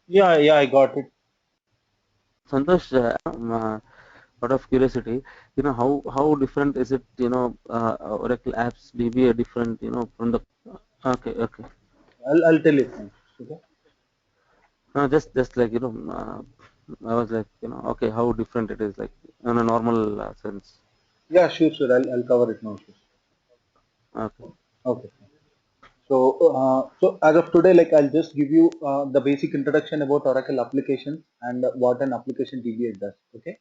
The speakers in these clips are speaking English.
Yeah, yeah, I got it. Santosh, out of curiosity, how different is it? Oracle apps DB are different, from the. Okay, okay. I'll tell it now. Okay. No, just like I was like, okay, how different it is, like in a normal sense. Yeah, sure, sure. I'll cover it now. Sure. Okay. Okay. So as of today, like I'll just give you the basic introduction about Oracle applications and what an application DBA does. Okay.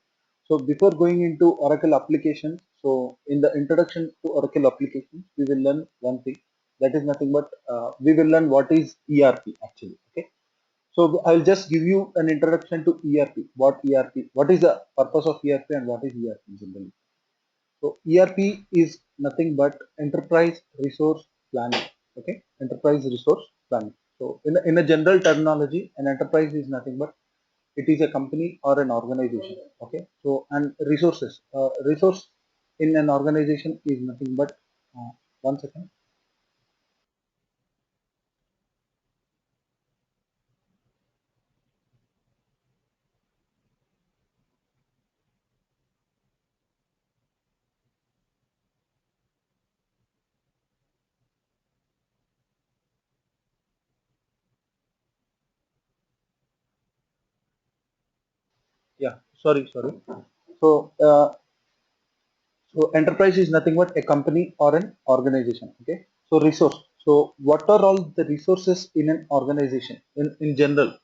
So before going into Oracle applications, so in the introduction to Oracle applications, we will learn one thing. That is nothing but we will learn what is ERP actually. Okay. So I'll just give you an introduction to ERP. What ERP? What is the purpose of ERP and what is ERP generally? So ERP is nothing but enterprise resource planning. Okay, enterprise resource planning. So in a general terminology, an enterprise is nothing but it is a company or an organization. Okay, so and resources, resource in an organization is nothing but uh, one second. Yeah, sorry. So so enterprise is nothing but a company or an organization. Okay. So resource. So what are all the resources in an organization in general?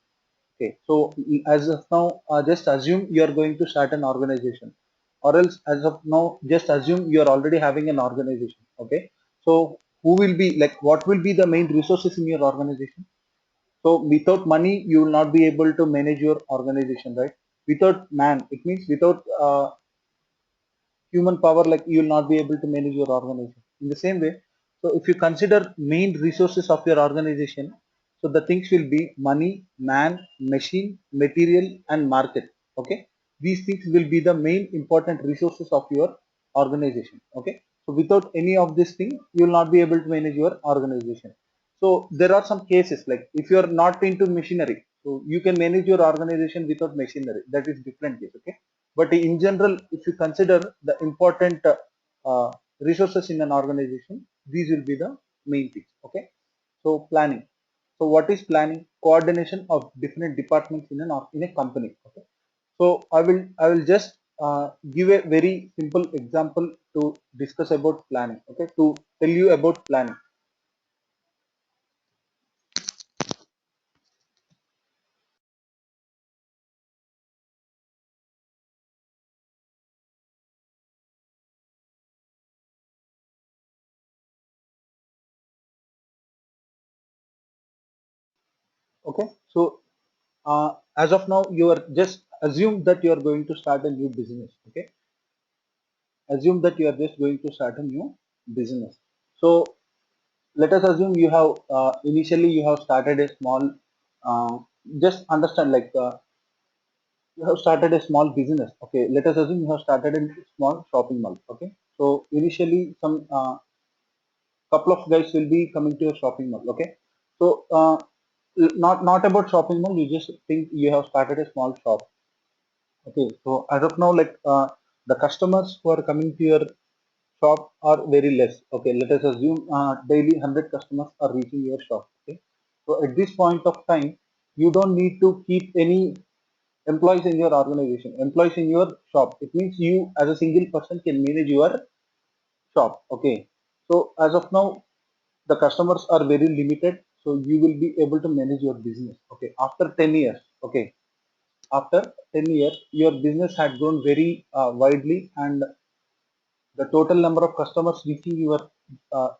Okay, so as of now, just assume you are going to start an organization, or else as of now, just assume you are already having an organization. Okay, so who will be like what will be the main resources in your organization? So without money, you will not be able to manage your organization, right? Without man, it means without human power, like you will not be able to manage your organization. In the same way, so if you consider main resources of your organization, so the things will be money, man, machine, material, and market. Okay, these things will be the main important resources of your organization. Okay, so without any of this thing, you will not be able to manage your organization. So there are some cases like if you are not into machinery, so you can manage your organization without machinery. That is different case. Okay, but in general, if you consider the important uh, resources in an organization, these will be the main things. Okay. So planning. So what is planning? Coordination of different departments in a company. Okay. So I will just give a very simple example to discuss about planning. Okay. To tell you about planning. Okay. So as of now, you are just assume that you are going to start a new business. Okay, assume that you are just going to start a new business. So let us assume you have initially you have started a small uh, just understand like you have started a small business. Okay, let us assume you have started a small shopping mall. Okay, so initially some couple of guys will be coming to your shopping mall. Okay, so not about shopping mall, you just think you have started a small shop. Okay, so as of now, like the customers who are coming to your shop are very less. Okay, let us assume daily 100 customers are reaching your shop. Okay, so at this point of time, you don't need to keep any employees in your organization, employees in your shop. It means you as a single person can manage your shop. Okay, so as of now, the customers are very limited, so you will be able to manage your business. Okay, after 10 years. Okay, after 10 years, your business had grown very widely, and the total number of customers reaching your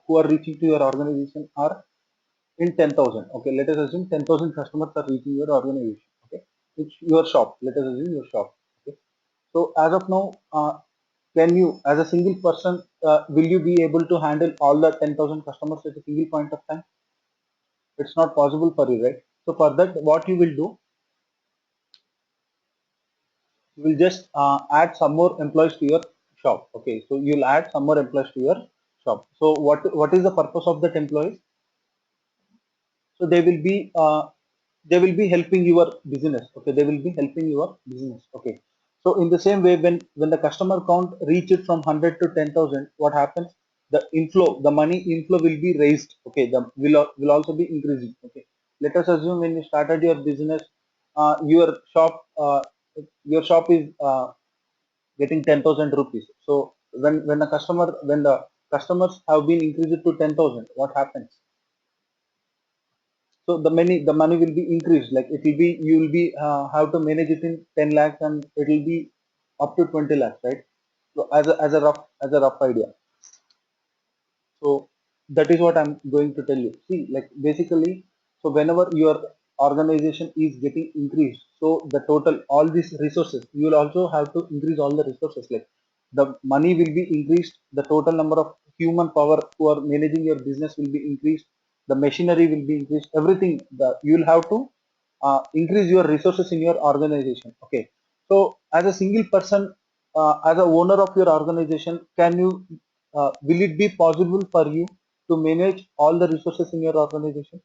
who are reaching to your organization are in 10,000. Okay, let us assume 10,000 customers are reaching your organization. Okay, it's your shop. Let us assume your shop. Okay, so as of now, can you as a single person will you be able to handle all the 10,000 customers at a single point of time? It's not possible for you, right? So for that, what you will do, you will just add some more employees to your shop. Okay, so you'll add some more employees to your shop. So what is the purpose of that employees? So they will be they will be helping your business. Okay, they will be helping your business. Okay, so in the same way, when the customer count reaches from 100 to 10,000, what happens? The inflow, the money inflow will be raised. Okay, the will also be increasing. Okay, let us assume when you started your business, your shop is getting 10,000 rupees. So when the customers have been increased to 10,000, what happens? So the money will be increased. Like it will be, you will be have to manage it in 10 lakhs, and it will be up to 20 lakhs, right? So as a rough idea. So that is what I'm going to tell you. See, like basically, so whenever your organization is getting increased, so the total all these resources, you will also have to increase all the resources. Like the money will be increased, the total number of human power who are managing your business will be increased, the machinery will be increased, everything. You will have to increase your resources in your organization. Okay, so as a single person, as a owner of your organization, can you will it be possible for you to manage all the resources in your organization?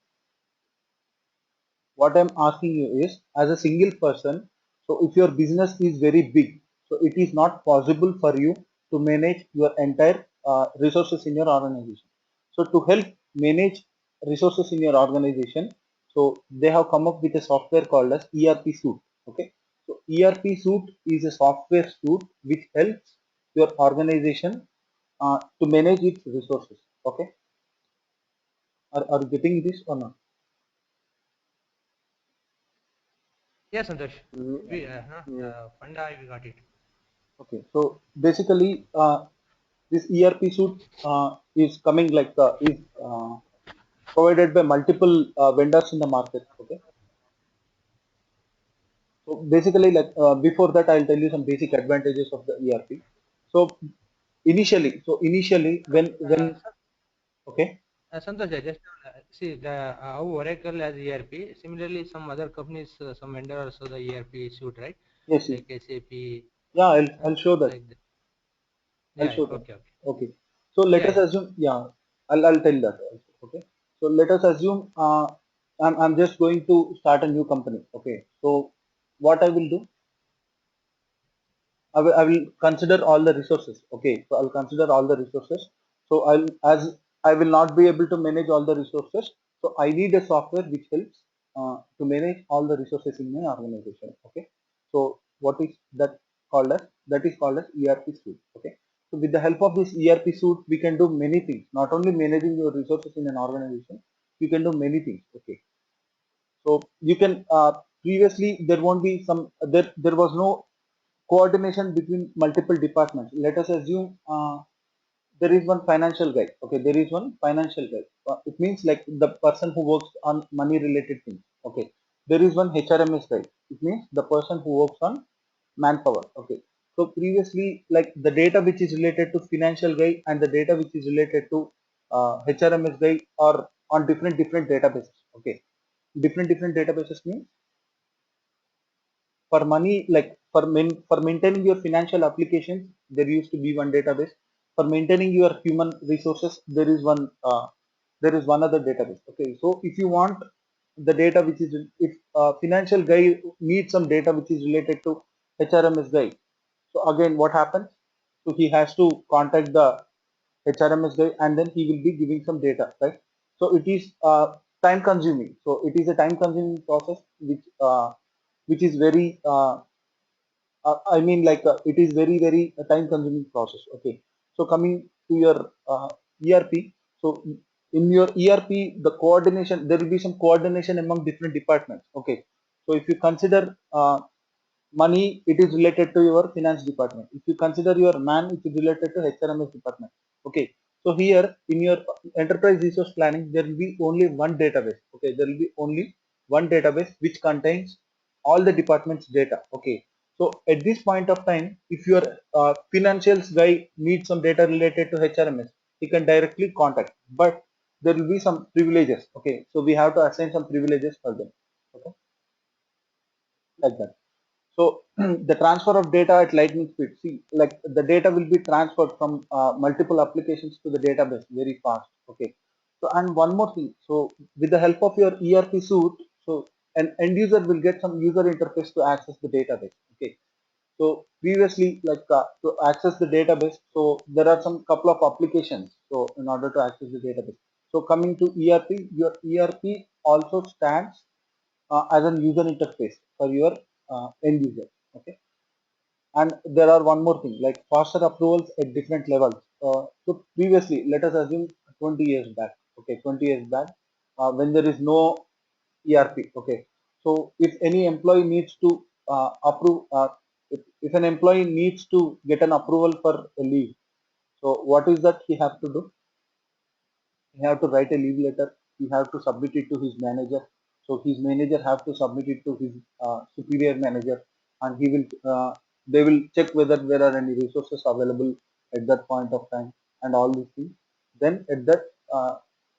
What I'm asking you is, as a single person, so if your business is very big, so it is not possible for you to manage your entire resources in your organization. So to help manage resources in your organization, so they have come up with a software called as ERP suite. Okay, so ERP suite is a software suite which helps your organization to manage its resources. Okay, are you getting this or not? Yes, Santosh. Mm, yeah. Panda, we got it. Okay, so basically, this ERP suite is coming like is provided by multiple vendors in the market. Okay, so basically, like before that, I'll tell you some basic advantages of the ERP. So initially, Uh, when okay, Santosh, I just see the how Oracle has ERP. Similarly, some other companies, some vendor also the ERP suite, right? yes, yes, Like SAP, yeah, I'll show that. like that. I'll Yeah, show yeah, that. okay, okay. Okay, so let Yeah, us yeah. assume, yeah, I'll tell that also. Okay, so let us assume I'm just going to start a new company. Okay, so what I will do, I will consider all the resources. Okay, so I'll consider all the resources. So as I will not be able to manage all the resources, so I need a software which helps to manage all the resources in my organization. Okay, so what is that called as? That is called as ERP suite. Okay, so with the help of this ERP suite, we can do many things. Not only managing your resources in an organization, you can do many things. Okay, so you can previously there won't be some there was no coordination between multiple departments. Let us assume there is one financial guy. Okay, there is one financial guy. It means like the person who works on money related things. Okay, there is one HRMS guy. It means the person who works on manpower. Okay, so previously, like the data which is related to financial guy and the data which is related to HRMS guy are on different databases. Okay, different databases means for money, like for maintaining your financial applications, there used to be one database. For maintaining your human resources, there is one other database. Okay, so if you want the data which is, if financial guy needs some data which is related to HRMS guy, so again what happens? So he has to contact the HRMS guy, and then he will be giving some data, right? So it is time consuming. So it is a time consuming process which is very I mean, like it is very time consuming process. Okay, so coming to your ERP, so in your ERP, the coordination, there will be some coordination among different departments. Okay, so if you consider money, it is related to your finance department. If you consider your man, it is related to HRMS department. Okay, so here in your enterprise resource planning, there will be only one database. Okay, there will be only one database which contains all the departments data. Okay, so at this point of time, if your financials guy needs some data related to HRMS, he can directly contact, but there will be some privileges. Okay, so we have to assign some privileges for them. Okay, like that. So the transfer of data at lightning speed. See, like the data will be transferred from multiple applications to the database very fast. Okay. So and one more thing. So with the help of your ERP suite, so an end user will get some user interface to access the database. Okay. So previously, like to access the database, so there are some couple of applications. So in order to access the database, so coming to ERP, your ERP also stands as an user interface for your end user. Okay, and there are one more thing like faster approvals at different levels. So previously, let us assume 20 years back. Okay, 20 years back, when there is no ERP. Okay, so if any employee needs to approve, if an employee needs to get an approval for a leave, so what is that he have to do? He have to write a leave letter. He have to submit it to his manager. So his manager have to submit it to his superior manager, and he will they will check whether there are any resources available at that point of time and all these things. Then uh,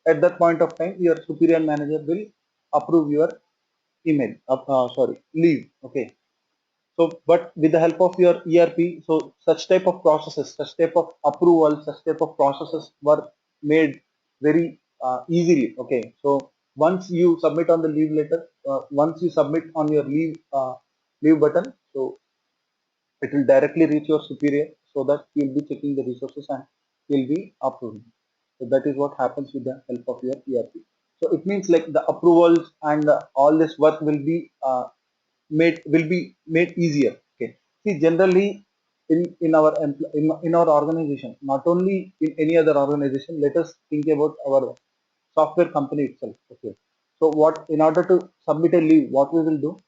at that point of time, your superior manager will approve your leave. Okay. So, but with the help of your ERP, so such type of processes, such type of approval, such type of processes were made very easily. Okay. So once you submit on the leave letter, once you submit on your leave button, so it will directly reach your superior so that he will be checking the resources and he will be approving. So that is what happens with the help of your ERP. So it means like the approvals and all this work will be made easier. Okay. See, generally in our organization, not only in any other organization, let us think about our software company itself. Okay. So what in order to submit a leave, what we will do?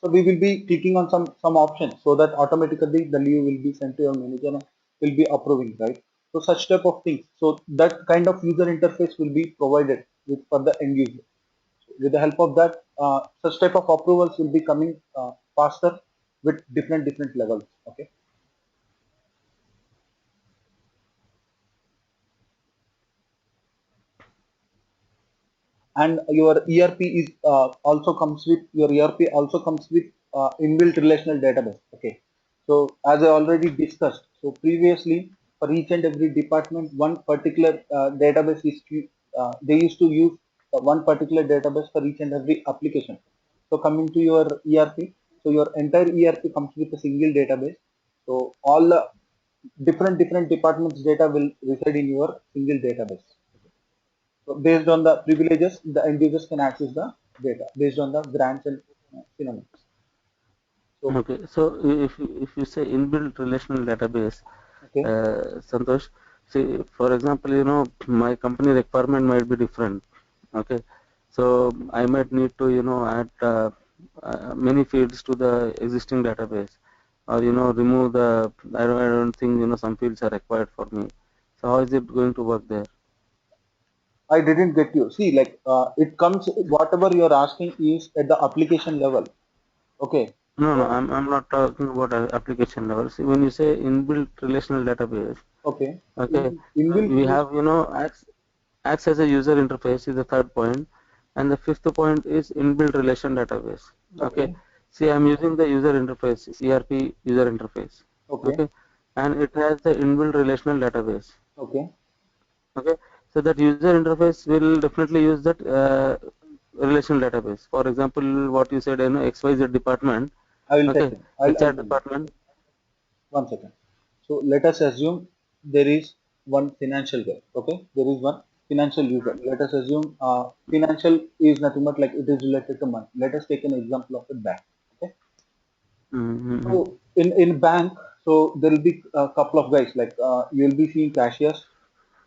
So we will be clicking on some options so that automatically the leave will be sent to your manager and will be approving, right? So such type of things. So that kind of user interface will be provided for the end user. With the help of that, such type of approvals will be coming faster with different levels. Okay, and your ERP is also comes with your ERP also comes with inbuilt relational database. Okay, so as I already discussed, so previously for each and every department, one particular database they used to use one particular database for each and every application. So coming to your ERP, so your entire ERP comes with a single database. So all different departments data will reside in your single database. So based on the privileges, the end users can access the data based on the grants and synonyms. So Okay, so if you say inbuilt relational database, okay, Santosh, see, for example, my company requirement might be different. Okay, so I might need to add many fields to the existing database, or remove the. I don't think some fields are required for me. So how is it going to work there? I didn't get you. See, like it comes whatever you are asking is at the application level. Okay, No, no, so I'm not talking about application level. See, when you say inbuilt relational database, okay, okay, inbuilt we relation. have acts as a user interface is the third point, and the fifth point is inbuilt relation database. Okay, Okay, see, I'm using the user interface, ERP user interface. okay, Okay, and it has the inbuilt relational database. okay. Okay, so that user interface will definitely use that relational database. For example, what you said, XYZ department. I will tell Okay, you. HR I'll tell you. department. One second. So let us assume there is one financial guy. Okay, there is one financial user. Let us assume financial is nothing but like it is related to money. Let us take an example of a bank. Okay, Mm-hmm. so in bank, so there will be a couple of guys like you will be seeing cashiers,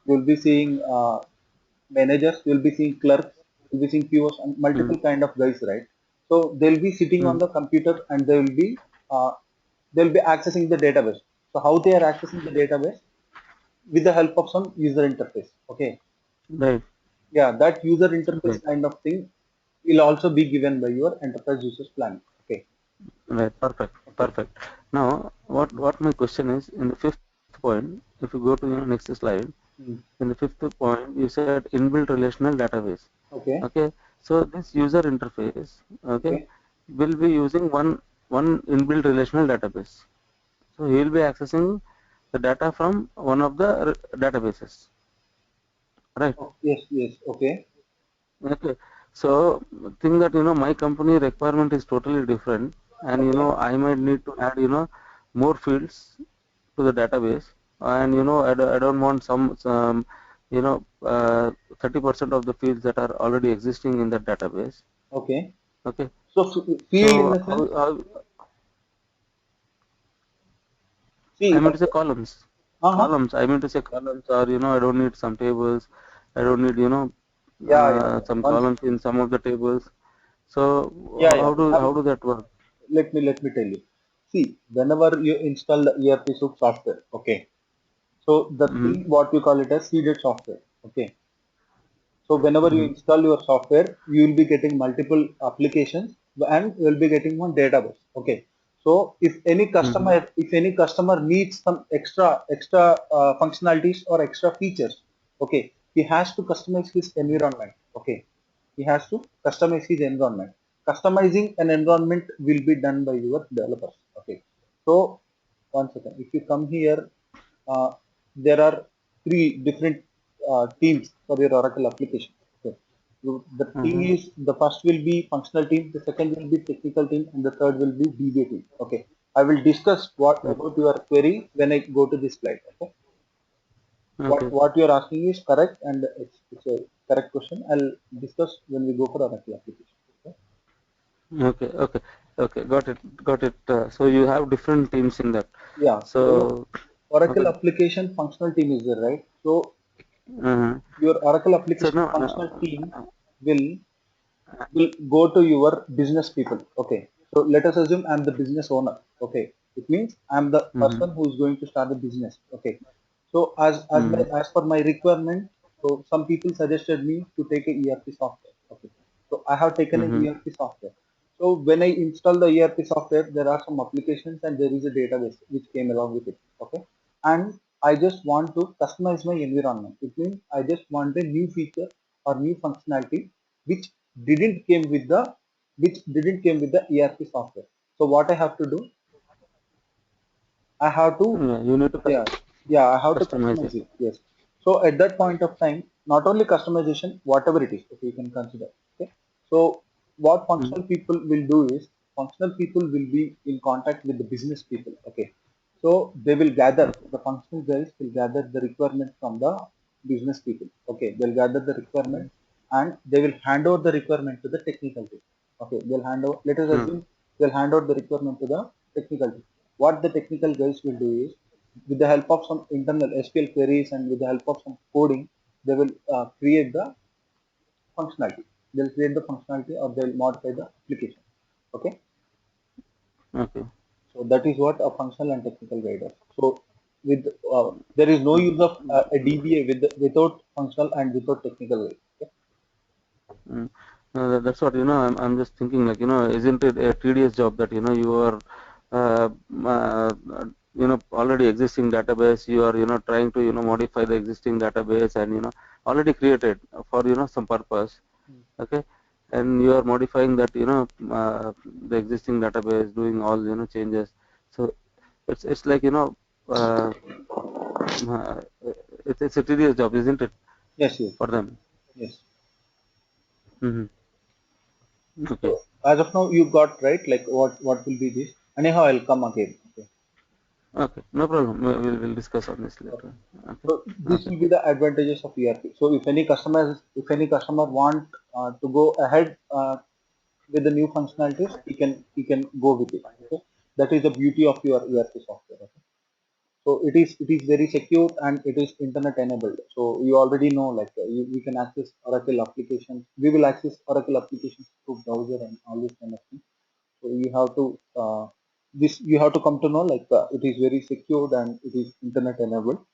you will be seeing managers, you will be seeing clerks, you will be seeing POs and multiple kind of guys, right? So they'll be sitting on Mm-hmm. the computer and uh, they will be accessing the database. So how they are accessing the database? With the help of some user interface. Okay. Right. Yeah, that user interface Right. kind of thing will also be given by your enterprise users plan. Okay. Right. Perfect. Okay. Perfect. Now, what my question is, in the fifth point, if you go to next slide, Mm. in the fifth point, you said inbuilt relational database. Okay. Okay. So this user interface, okay, Okay. will be using one inbuilt relational database. So he will be accessing the data from one of the databases. right? Oh, yes, yes, okay, Okay. So think that my company requirement is totally different, and okay, I might need to add more fields to the database, and I don't want some you know 30% of the fields that are already existing in the database. okay. Okay. So field in So the sense, how I see, mean to say columns. uh-huh, Columns. I mean to say columns, or I don't need some tables. I don't need yeah, yeah, yeah. some Once, columns in some of the tables. So yeah, yeah. how do that work? Let me tell you. See, whenever you install the ERP suite software, okay. So the Mm-hmm. thing what we call it as seeded software, okay. So whenever you Mm-hmm. install your software, you will be getting multiple applications and you will be getting one database. Okay. So Mm-hmm. if any customer needs some extra functionalities or extra features, okay, he has to customize his environment. Okay, he has to customize his environment. Customizing an environment will be done by your developers. Okay. So one second. If you come here, uh, there are three different teams for your Oracle application. Okay. The team Mm-hmm. is the first will be functional team, the second will be technical team, and the third will be DBA team. Okay. I will discuss what Okay. about your query when I go to this slide. Okay. Okay. What you are asking is correct, and it's a correct question. I'll discuss when we go for Oracle application. Okay. Okay. Okay. Okay. Got it. Got it. So you have different teams in that. Yeah. So So Oracle okay. application functional team is there, right? So Uh-huh. your Oracle So application no. functional team will will go to your business people. Okay. So let us assume I'm the business owner. Okay. It means I'm the Mm-hmm. person who is going to start the business. Okay. So Mm-hmm. as per my requirement, so some people suggested me to take a ERP software. Okay. So I have taken an Mm-hmm. ERP software. So when I install the ERP software, there are some applications and there is a database which came along with it. Okay. And I just want to customize my environment. It means I just want a new feature or new functionality which didn't came with the ERP software. So what I have to do, I have to Yeah. You need to yeah yeah I have to customize customize it. it. Yes. So at that point of time, not only customization, whatever it is, okay, you can consider. Okay. So what Mm-hmm. functional people will do is functional people will be in contact with the business people. Okay. So they will gather Okay. the functional guys will gather the requirement from the business people. Okay. They'll gather the requirement and they will hand over the requirement to the technical team. Okay. They'll hand over. Let us Mm-hmm. assume they'll hand over the requirement to the technical team. What the technical guys will do is with the help of some internal SQL queries and with the help of some coding, they will create the functionality. They'll create the functionality or they'll modify the application. Okay. Okay. So that is what a functional and technical guide is. So with there is no use of a Mm-hmm. DBA without functional and without technical guide. Okay? Mm. That's what I'm just thinking like isn't it a tedious job that you are uh, uh, already existing database, you are trying to modify the existing database and already created for some purpose. Okay. And you are modifying that the existing database, doing all changes. So it's like uh, uh, it's a tedious job, isn't it, Yes, yes, for them? yes. Hmm. Okay. So as of now, you got right. Like what will be this? Anyhow, I'll come again. Okay. Okay, no problem. We'll discuss on this Okay. later. Okay. So this Okay. will be the advantages of ERP. So if any customer want to go ahead with the new functionalities, he can go with it. Okay, that is the beauty of your ERP software. Okay? So it is very secure and it is internet enabled. So you already know like we can access Oracle applications. We will access Oracle applications through browser and all this kind of thing. So you have to come to know like it is very secured and it is internet enabled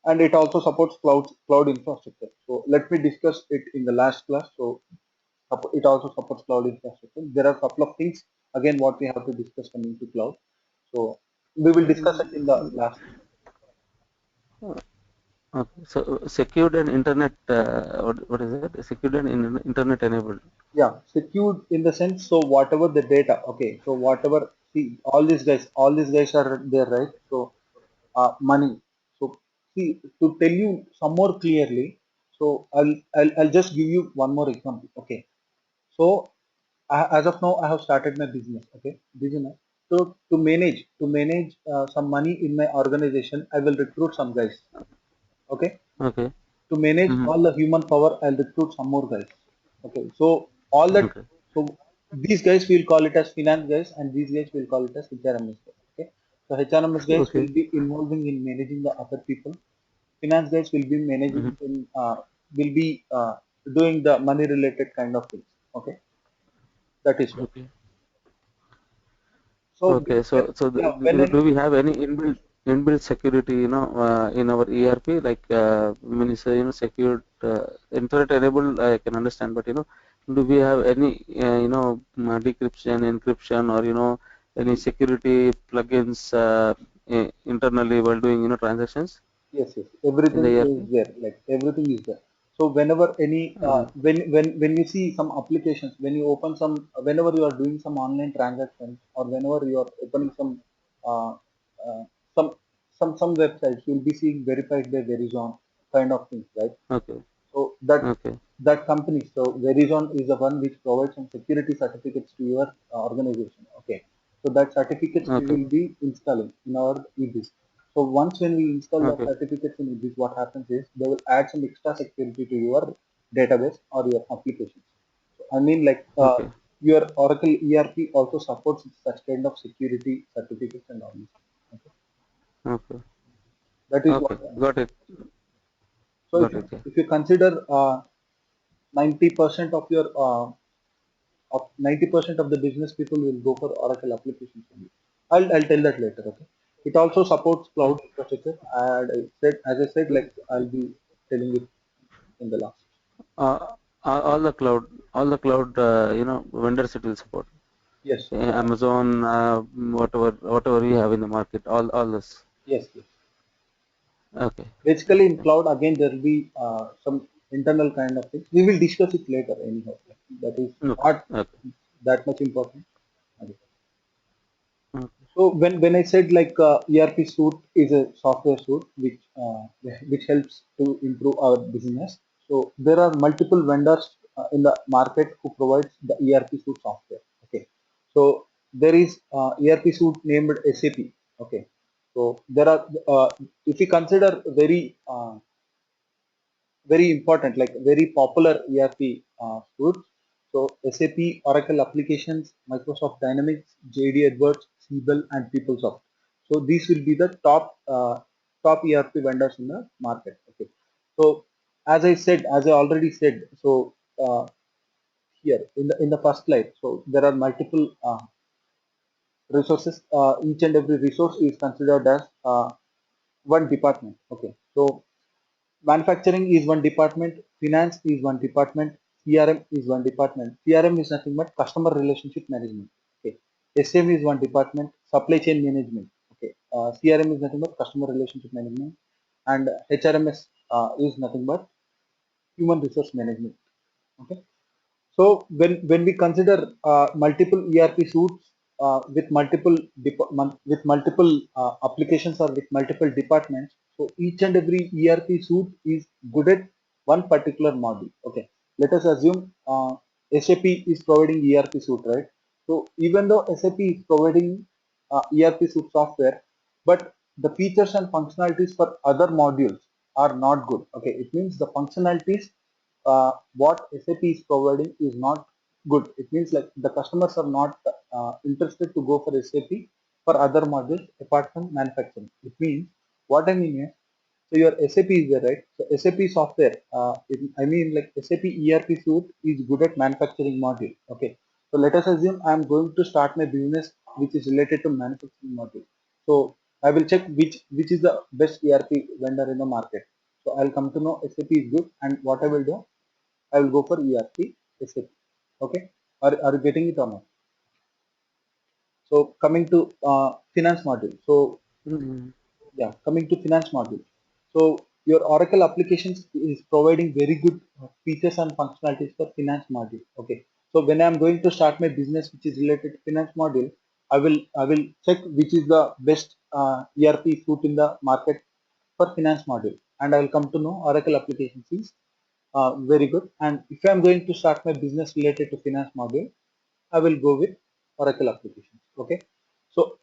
and it also supports cloud infrastructure. So let me discuss it in the last class. So it also supports cloud infrastructure. There are a couple of things again what we have to discuss coming to cloud. So we will discuss it in the last. Okay. So secured and internet. What is it? Secured and internet enabled. Yeah, secured in the sense so whatever the data. Okay, so whatever see all these guys are there, right? So money. So see to tell you some more clearly. So I'll just give you one more example. Okay. So as of now, I have started my business. Okay, business. So to manage some money in my organization, I will recruit some guys. Okay, Okay. to manage Mm-hmm. all the human power, I'll recruit some more guys. Okay, so all that, Okay. so these guys will call it as finance guys, and these guys will call it as HRMS guys. Okay, so HRMS guys Okay. will be involving in managing the other people. Finance guys will be Mm-hmm. managing in will be doing the money related kind of things. Okay, that is what. Okay. So Okay. So yeah, when do we have any inbuilt security, in our ERP, like when you say, secured, internet enabled, I can understand, but do we have any decryption, encryption, or any security plugins internally while doing transactions yes, yes, in the everything is ERP? there. Like everything is there. So whenever any Uh, when you see some applications, when you open some, whenever you are doing some online transactions, or whenever you are opening uh, uh, some some websites, you'll be seeing verified by Verizon kind of things, right? okay. So Okay. that company, so Verizon is the one which provides some security certificates to your organization. Okay, so that certificates we Okay. will be installing in our EBIS. So once when we install the Okay. certificates in EBIS, what happens is they will add some extra security to your database or your applications. So, I mean, like Okay. your Oracle ERP also supports such kind of security certificates and all this. Okay, Okay. that is what. Okay. Got it. So Got it. Yeah. if you consider 90% of your of 90% of the business people will go for Oracle applications only. I'll tell that later. Okay. It also supports cloud infrastructure. And as I said, like I'll be telling it in the last. Uh, all the cloud, vendors it will support. Yes. Amazon, whatever we have in the market, all this. Yes. Yes. Okay. Basically, in cloud again there will be some internal kind of things. We will discuss it later anyhow. That is Okay. not Okay. that much important. Okay. Okay. So when I said like ERP suite is a software suite which helps to improve our business. So there are multiple vendors in the market who provides the ERP suite software. Okay. So there is ERP suite named SAP. Okay. So there are if you consider very important, like very popular ERP suites. So SAP, Oracle applications, Microsoft Dynamics, JD Edwards, Siebel, and PeopleSoft. So these will be the top ERP vendors in the market. Okay. So as I already said, so here in the first slide, so there are multiple resources. Each and every resource is considered as one department. Okay. So manufacturing is one department, finance is one department, CRM is one department. CRM is nothing but customer relationship management. Okay. SM is one department, supply chain management. Okay. CRM is nothing but customer relationship management, and HRMS is nothing but human resource management. Okay. So when we consider multiple ERP suites with multiple applications or with multiple departments, so each and every ERP suite is good at one particular module. Okay, let us assume SAP is providing ERP suite, right? So even though SAP is providing ERP suite software, but the features and functionalities for other modules are not good. Okay, it means the functionalities what SAP is providing is not good. It means like the customers are not interested to go for SAP for other modules apart from manufacturing. It means what I mean is, so your SAP is there, right? So SAP software, I mean like SAP ERP suite is good at manufacturing module. Okay. So let us assume I am going to start my business which is related to manufacturing module. So I will check which is the best ERP vendor in the market. So I'll come to know SAP is good, and what I will do, I will go for ERP SAP. Okay. Are you getting it or not? So coming to finance module. So Mm-hmm. yeah, coming to finance module. So your Oracle applications is providing very good features and functionalities for finance module. Okay. So when I'm going to start my business which is related to finance module, I will check which is the best ERP suite in the market for finance module, and I will come to know Oracle applications is Very good. And if I'm going to start my business related to finance module, I will go with Oracle applications. Okay. So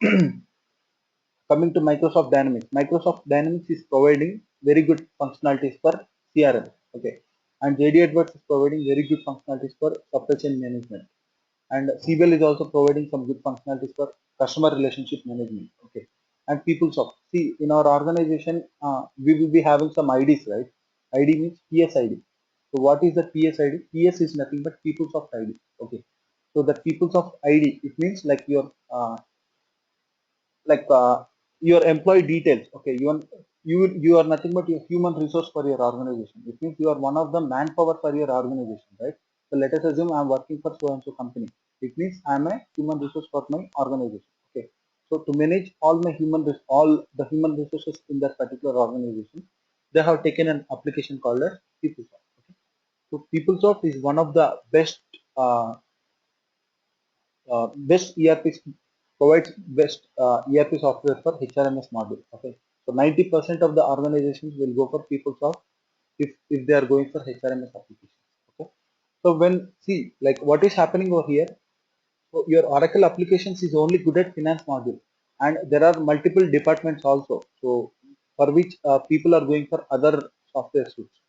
coming to Microsoft Dynamics is providing very good functionalities for CRM. Okay. And JD Edwards is providing very good functionalities for supply chain management. And CBL is also providing some good functionalities for customer relationship management. Okay. And PeopleSoft. See, in our organization, we will be having some IDs, right? ID means PSID. So what is the PSID? PS is nothing but PeopleSoft ID. Okay. So the PeopleSoft ID, it means like like your employee details. Okay, you are nothing but a human resource for your organization. It means you are one of the manpower for your organization, right? So let us assume I am working for so and so company. It means I am a human resource for my organization. Okay, so to manage all the human resources in that particular organization, they have taken an application called as PeopleSoft. Okay, so PeopleSoft is one of the uh, best ERP provides best ERP software for HRMS module. Okay, so 90% of the organizations will go for PeopleSoft if they are going for HRMS applications. Okay, so when see like what is happening over here, so your Oracle applications is only good at finance module, and there are multiple departments also. So for which people are going for other software suites.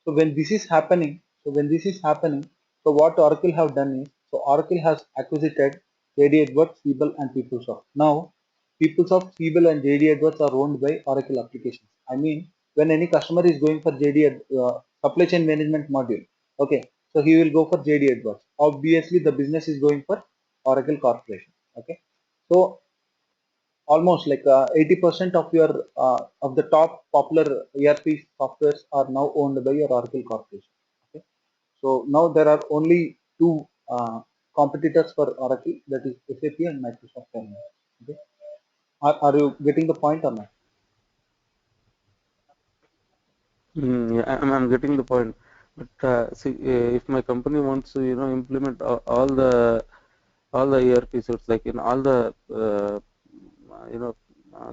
So when this is happening, so what Oracle have done is, so Oracle has acquisited JD Edwards, Siebel, and PeopleSoft. Now, PeopleSoft, Siebel, and JD Edwards are owned by Oracle applications. I mean, when any customer is going for supply chain management module, okay, so he will go for JD Edwards. Obviously, the business is going for Oracle Corporation. Okay, so almost like 80% of your of the top popular ERP softwares are now owned by your Oracle Corporation. Okay, so now there are only two competitors for Oracle, that is SAP and Microsoft Dynamics. Okay, are you getting the point or not? Yeah, I'm getting the point. But see, if my company wants to, implement all the ERP suites, like in all the, you know,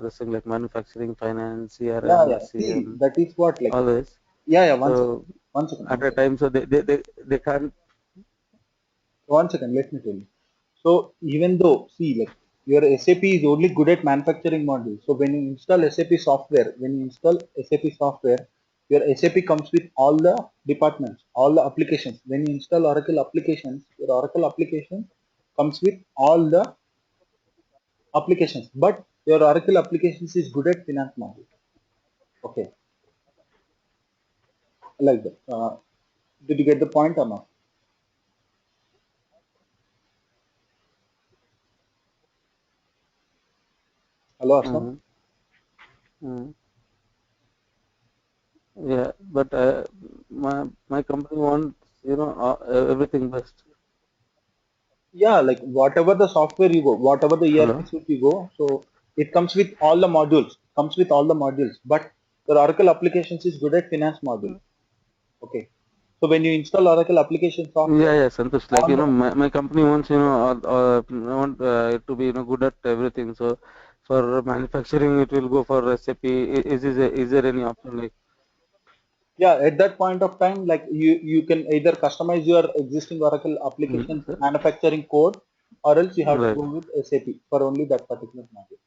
this thing like manufacturing, finance, Yeah, CRM, yeah. See, SCM, that is what like all this. yeah, yeah. One second, So one second, at one a second. time, so they can't. One second, let me tell you. So even though, see, like your SAP is only good at manufacturing modules. So when you install SAP software, your SAP comes with all the departments, all the applications. When you install Oracle applications, your Oracle application comes with all the applications. But your Oracle applications is good at finance module. Okay, like that. Did you get the point or not? Hello, Aslam. Mhm, mhm. Yeah, but my company wants, everything best. Yeah, like whatever the software you go, whatever the ERP Hello. suite you go, so it comes with all the modules, but your Oracle applications is good at finance module. Okay, so when you install Oracle application Yeah, software, yeah, Santosh. Like, all the my company wants, I want it to be, good at everything. So for manufacturing, it will go for SAP. Is there any option like? yeah, at that point of time, like you can either customize your existing Oracle application Sir? manufacturing code, or else you have to Right. go with SAP for only that particular module.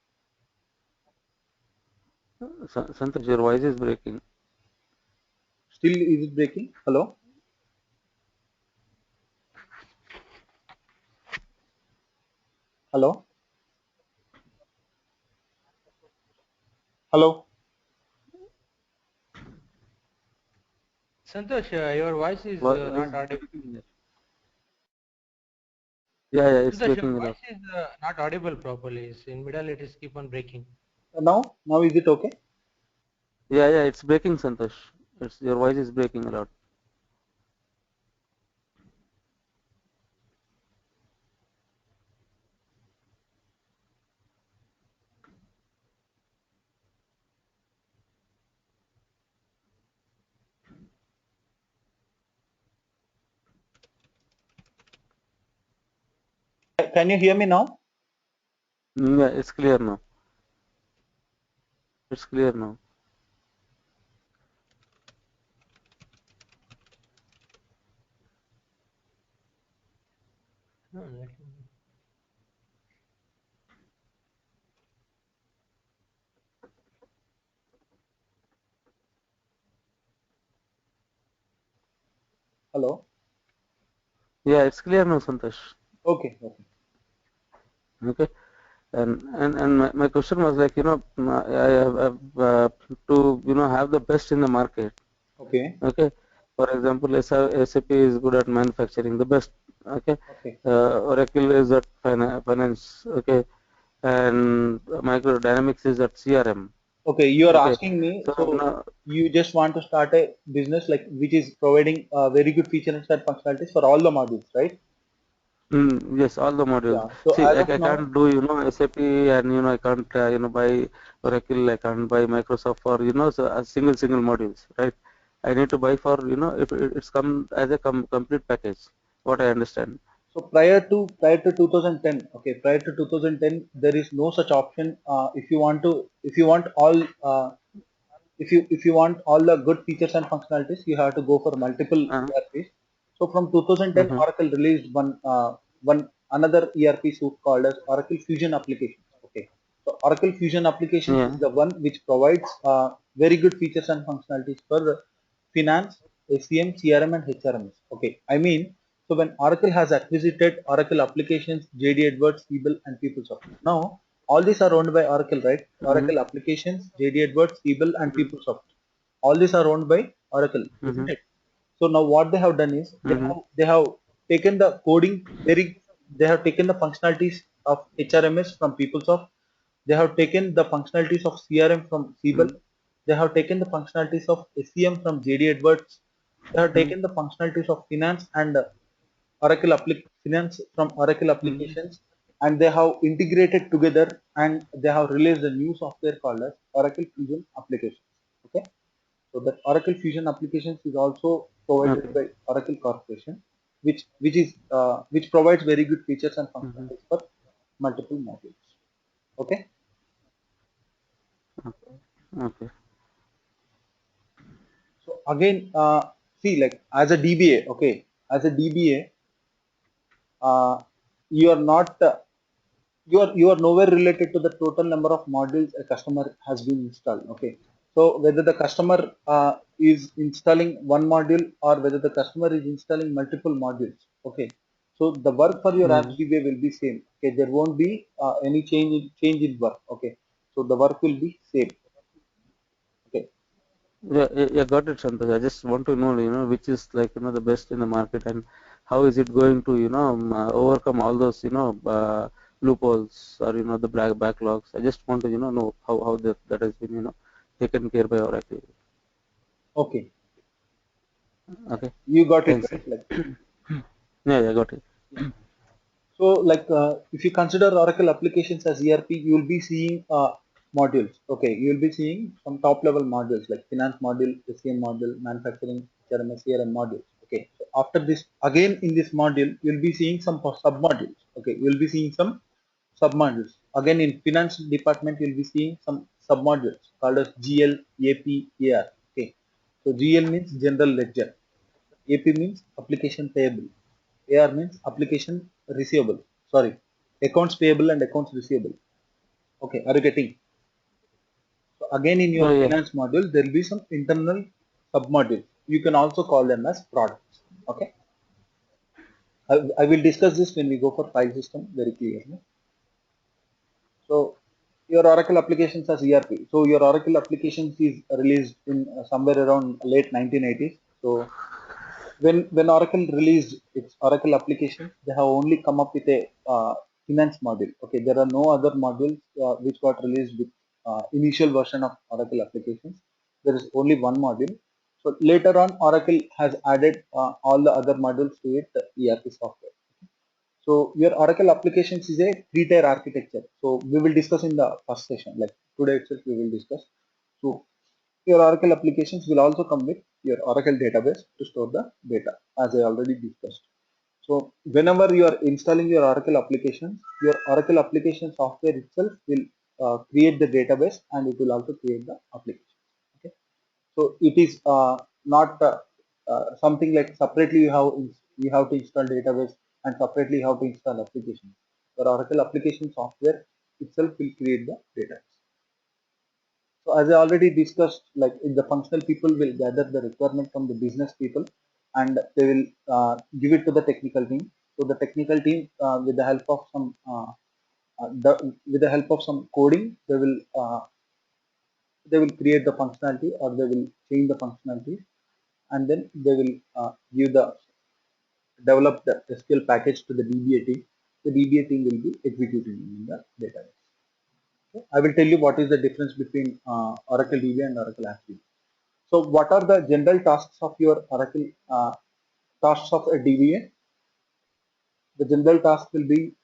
Santosh, your voice is breaking. Still is it breaking? Hello, hello, hello. Santosh, your voice is Voice not is audible. breaking. Yeah, yeah, it's Santosh, your breaking it up. voice is not audible properly. It's in middle, it is keep on breaking. Now is it okay? Yeah, yeah, it's breaking, Santosh. It's your voice is breaking a lot. Can you hear me now? Yeah, it's clear now. It's clear now. No, Hello. Yeah, it's clear now, Santosh. Okay. Okay. Okay. And my question was like, I have to, have the best in the market. Okay. Okay. For example, SAP is good at manufacturing, the best. Okay. Okay. Oracle is at finance. Okay. And Micro Dynamics is at CRM. Okay. You are Okay. asking me. So So now, you just want to start a business like which is providing very good features and functionalities for all the modules, right? yes, all the modules. Yeah. So See, as I of now, can't do, SAP, and I can't, buy Oracle. I can't buy Microsoft for, so a single modules, right? I need to buy for, if it's come as a complete package. What I understand. so prior to 2010, okay, prior to 2010, there is no such option. If you want all if you want all the good features and functionalities, you have to go for multiple Uh, ERPs. So from 2010, mm-hmm, Oracle released one another ERP suite called as Oracle Fusion Applications. Okay, so Oracle Fusion Applications is yeah. the one which provides very good features and functionalities for the finance, SCM, CRM, and HRMS. Okay, I mean, so when Oracle has acquisited Oracle Applications, JD Edwards, Siebel, and PeopleSoft. Now all these are owned by Oracle, right? Mm-hmm, Oracle Applications, JD Edwards, Siebel, and mm-hmm, PeopleSoft. All these are owned by Oracle, mm-hmm, isn't it? So now what they have done is mm-hmm, they have taken the coding very they have taken the functionalities of HRMS from PeopleSoft. They have taken the functionalities of CRM from Siebel. They have taken the functionalities of SCM from JD Edwards. They have mm-hmm, taken the functionalities of finance and finance from Oracle mm-hmm. applications, and they have integrated together and they have released a new software called as Oracle Fusion Applications. Okay, so that Oracle Fusion Applications is also provided Okay. by Oracle Corporation, which provides very good features and Mm-hmm. functionalities for multiple modules. Okay, Okay. Okay. so again, see, like as a DBA, okay, as a DBA, you are not you are nowhere related to the total number of modules a customer has been installed. Okay, so whether the customer is installing one module or whether the customer is installing multiple modules. Okay, so the work for your apps Mm-hmm. DBA will be same. Okay, there won't be any change in work. Okay, so the work will be same. Okay, Yeah, got it, Santosh. I just want to know, which is like, the best in the market, and how is it going to, overcome all those, loopholes, or, the backlogs. I just want to, know how that has been, taken care by Oracle. okay, Okay, you got it thanks. right. Like, Yeah, got it. yeah. So, like, if you consider Oracle applications as ERP, you will be seeing modules. Okay, you will be seeing some top level modules like finance module, SCM module, manufacturing, HRMS, CRM modules. Okay, so after this, again in this module, you will be seeing some sub modules. Okay, you will be seeing some sub modules. Again, in finance department, you will be seeing some sub modules called as GL, AP, AR. Okay, so GL means general ledger, AP means application payable. AR means application receivable. Sorry, accounts payable and accounts receivable. Okay, are you getting? So again, in Oh your yeah. finance module, there will be some internal sub-modules. You can also call them as products. Okay, I will discuss this when we go for file system very clearly. So your Oracle applications as ERP. So your Oracle applications is released in somewhere around late 1980s. So when Oracle released its Oracle application, they have only come up with a finance module. Okay, there are no other modules which got released with initial version of Oracle applications. There is only one module. So later on, Oracle has added all the other modules to it, the ERP software. So your Oracle applications is a three-tier architecture. So we will discuss in the first session, like today itself we will discuss. So your Oracle applications will also come with your Oracle database to store the data, as I already discussed. So whenever you are installing your Oracle applications, your Oracle application software itself will create the database and it will also create the application. Okay. So it is not something like separately you have to install database and separately how to install application. Your Oracle application software itself will create the database. So as I already discussed, like the functional people will gather the requirement from the business people, and they will give it to the technical team. So the technical team, with the help of some with the help of some coding, they will create the functionality, or they will change the functionality, and then they will give the develop the SQL package to the DBA team. The DBA team will be executing in the database. Okay? I will tell you what is the difference between Oracle DBA and Oracle Apps DBA. So what are the general tasks of your Oracle tasks of a DBA? The general task will be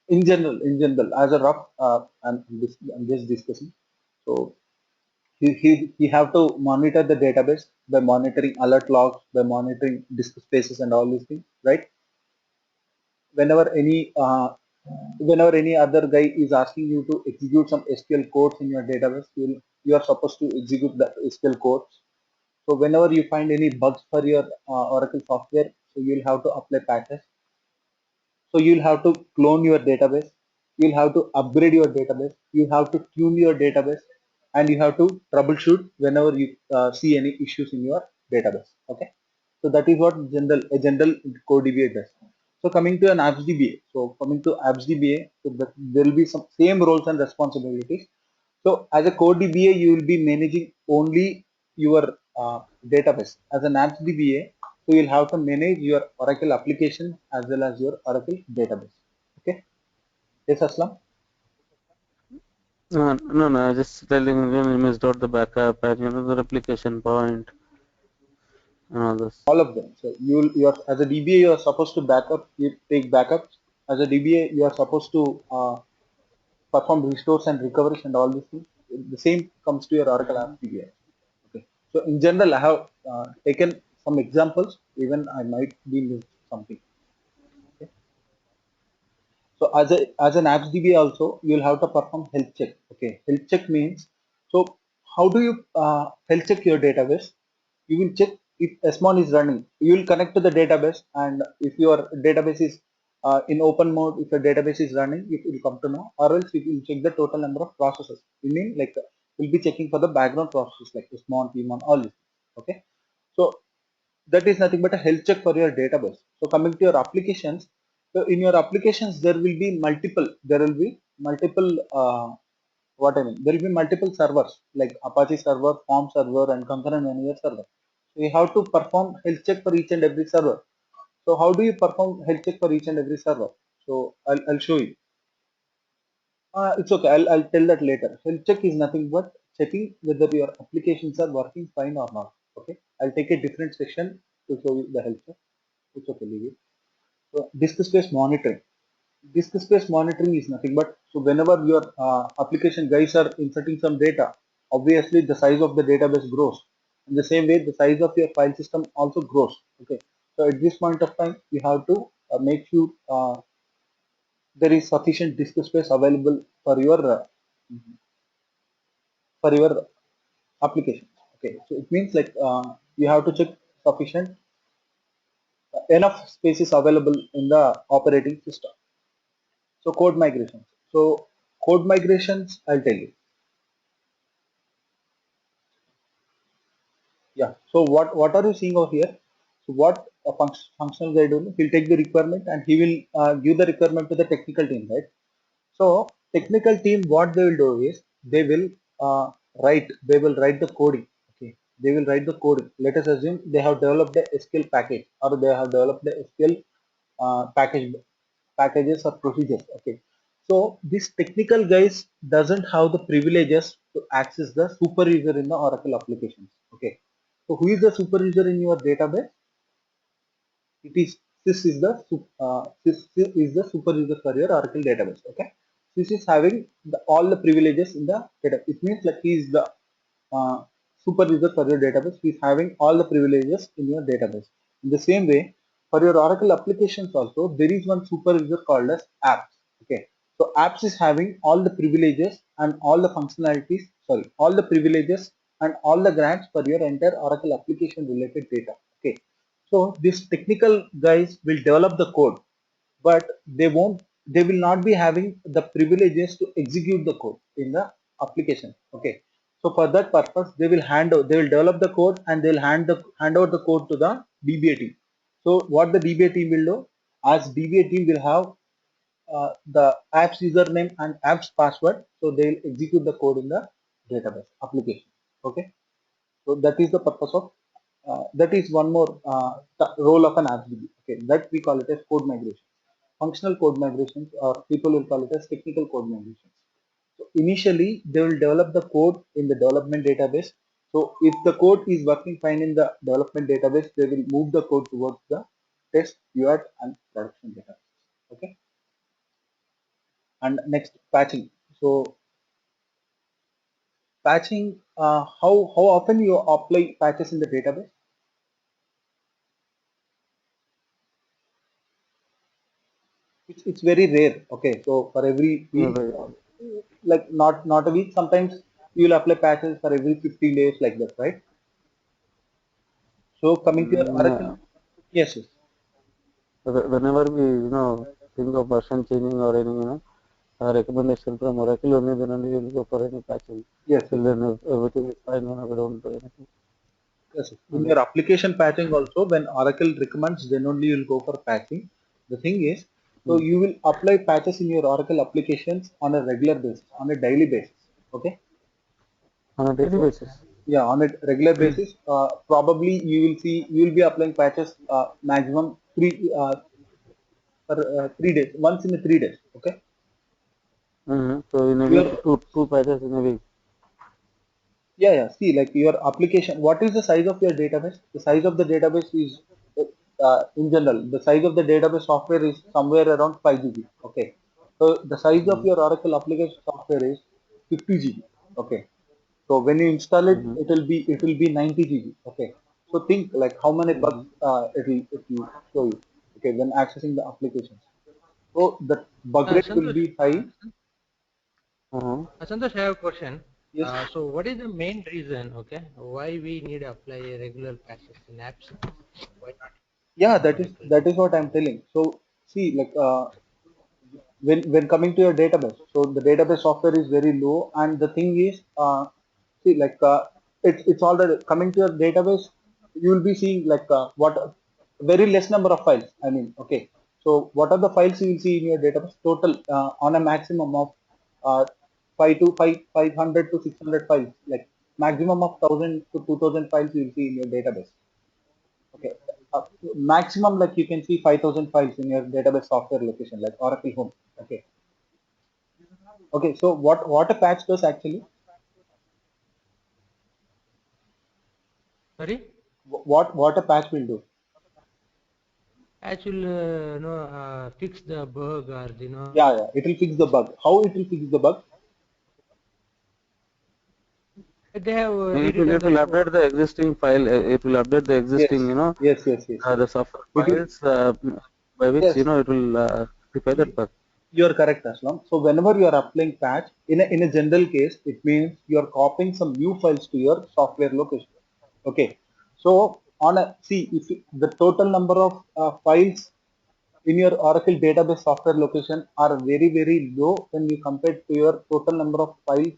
in general, as a rough, I'm just discussing. So he have to monitor the database by monitoring alert logs, by monitoring disk spaces and all these things, right? Whenever any other guy is asking you to execute some SQL codes in your database, you are supposed to execute the SQL codes. So whenever you find any bugs for your Oracle software, so you'll have to apply patches. So you'll have to clone your database, you'll have to upgrade your database, you have to tune your database, and you have to troubleshoot whenever you see any issues in your database. Okay, so that is what a general core DBA does. So coming to an apps DBA, so there will be some same roles and responsibilities. So as a core DBA, you will be managing only your database. As an apps DBA, so you'll have to manage your Oracle application as well as your Oracle database. Okay. Yes, Aslam. No, I just telling you missed out the backup and the replication point and all this. All of them. So you're as a DBA, you are supposed to you take backups. As a DBA, you are supposed to perform restores and recoveries and all these things. The same comes to your Oracle Apps DBA. Okay. So in general, I have taken some examples. Even I might be missed something. Okay. So as an apps DB also, you'll have to perform health check. Okay, health check means, so how do you health check your database? You will check if SMON is running. You will connect to the database, and if your database is in open mode, if your database is running, it will come to know, or else you will check the total number of processes. You mean like we'll be checking for the background processes like SMON, PMON, all this. Okay, so that is nothing but a health check for your database. So coming to your applications, so in your applications there will be multiple what I mean, there will be multiple servers like Apache server, Form server, and concurrent manager server. So you have to perform health check for each and every server. So how do you perform health check for each and every server? So I'll show you. It's okay. I'll tell that later. Health check is nothing but checking whether your applications are working fine or not. Okay. I'll take a different section to show you the health check. It's okay. Leave it. So disk space monitoring. Disk space monitoring is nothing but, so whenever your application guys are inserting some data, obviously the size of the database grows. In the same way, the size of your file system also grows. Okay. So at this point of time, you have to make sure there is sufficient disk space available for your application. Okay, so it means like you have to check sufficient enough space is available in the operating system. So code migrations. So code migrations, I'll tell you. Yeah. So what are you seeing over here? So what a functional guy do? He'll take the requirement and he will give the requirement to the technical team, right? So technical team, what they will do is they will write the coding. Okay, they will write the coding. Let us assume they have developed the SQL package, or they have developed the SQL packages or procedures. Okay, so this technical guys doesn't have the privileges to access the super user in the Oracle applications. Okay, so who is the super user in your database? It is this is the this is the super user for your Oracle database. Okay, this is having all the privileges in the data. It means like he is the uh, super user for your database. He is having all the privileges in your database. In the same way, for your Oracle applications also, there is one super user called as apps. Okay, so apps is having all the privileges and all the functionalities. Sorry, all the privileges and all the grants for your entire Oracle application related data. Okay, So these technical guys will develop the code, but they will not be having the privileges to execute the code in the application. Okay. So for that purpose, they will develop the code and they'll hand over the code to the DBA team. So what the DBA team will do, as DBA team will have the app's username and app's password, so they'll execute the code in the database application. Okay. So that is the purpose of that is one more role of an apps DB. Okay, that we call it as code migration, functional code migrations, or people will call it as technical code migrations. So initially, they will develop the code in the development database. So if the code is working fine in the development database, they will move the code towards the test, UAT, and production database. Okay, and next patching. So patching, how often you apply patches in the database? It's very rare. Okay, so for every week, Right. like not a week, sometimes you'll apply patches for every 15 days, like that, right? So coming to your Oracle, Yeah. yes, yes, Whenever we think of version changing or any recommendation from Oracle, only then only we will go for any patching. yes, Till yes, then everything is fine, we don't do anything yes, yes. In on your that. application patching also, when Oracle recommends, then only you'll go for patching. The thing is, so Mm. you will apply patches in your Oracle applications on a regular basis, on a daily basis. Okay. On a daily So basis. yeah, on a regular basis, probably you will be applying patches maximum for 3 days, once in 3 days. Okay. So in a week, Your two patches in a week. Yeah, yeah. See, like your application, what is the size of your database? The size of the database is, in general, the size of the database software is somewhere around 5 GB. Okay. So the size of Mm-hmm. your Oracle application software is 50 GB. Okay. So when you install it, Mm-hmm. it will be 90 GB. Okay. So think like how many Mm-hmm. bugs it will show you. Okay, when accessing the applications. So the bug rate will Santosh, be high. Uh-huh. Santosh, I have a question. Yes. So what is the main reason, okay, why we need to apply regular patches in apps? Why not Yeah, in Oracle? that is what I'm telling. So see, like when coming to your database, so the database software is very low, and the thing is, see, like it's all the coming to your database, you will be seeing like what very less number of files. I mean, okay, so what are the files you will see in your database total, on a maximum of uh, 500 to 600 files, like maximum of 1000 to 2000 files you will see in your database. Okay. Maximum, like you can see 5000 files in your database software location, like Oracle Home. Okay. Okay. So what a patch does actually, Sorry? what a patch will do. Actually, fix the bug or Yeah, yeah. It will fix the bug. How it will fix the bug? they have It rewritten the will code. update the existing file. It will update the Yes. existing, Yes. Yes. Yes. Yes. the software It will. files by which Yes. it will rectify that bug. You are correct, Aslam. So whenever you are applying patch in a general case, it means you are copying some new files to your software location. Okay. So on a see if the total number of files in your Oracle database software location are very very low when you compare to your total number of files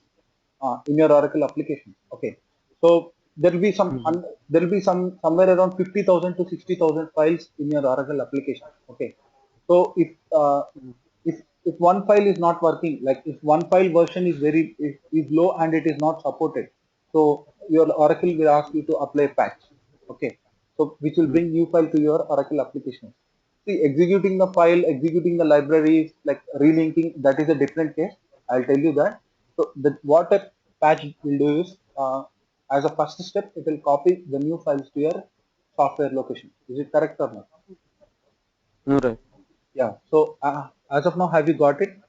in your Oracle application. Okay, so there will be Mm-hmm. there will be somewhere around 50,000 to 60,000 files in your Oracle application. Okay, so if one file is not working, like if one file version is low and it is not supported, so your Oracle will ask you to apply patch. Okay, so which will bring new file to your Oracle application. See, executing the file, executing the libraries, like relinking, that is a different case. I'll tell you that. So what a patch will do is, as a first step, it will copy the new files to your software location. Is it correct or not? Right. Yeah. So as of now, have you got it?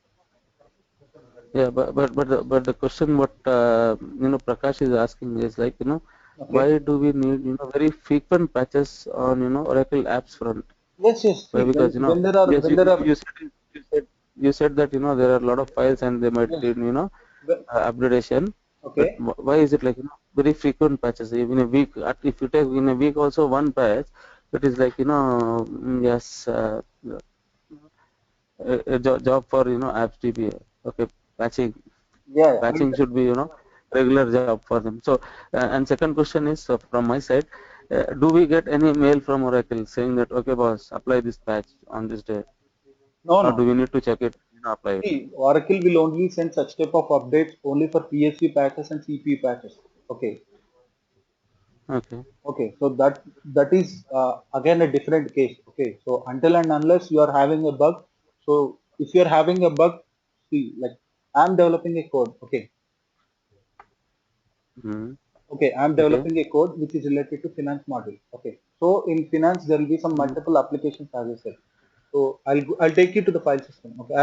Yeah, but the question what Prakash is asking is like why Okay. do we need very frequent patches on Oracle apps front? Yes, yes. Why? See, Because yes, when there are you said that there are a lot of files and they might yes, need when, upgradation, but okay. why is it like very frequent patches? Even a week, if you take in a week also one patch, it is like, yes, job for, apps DBA. Okay, patching. Yeah, yeah. Patching should be, regular job for them. So, and second question is from my side, do we get any mail from Oracle saying that, okay, boss, apply this patch on this day, No, or do no. we need to check it, apply it? See, Oracle will only send such type of updates only for PSU patches and CPU patches. Okay. Okay. Okay. So that is again a different case. Okay. So until and unless you are having a bug, so if you are having a bug, see, like I'm developing a code. Okay. Hmm. Okay, I'm Okay. developing a code which is related to finance module. Okay, so in finance there will be some Hmm. multiple applications as I said. So I'll take you to the file system. Okay,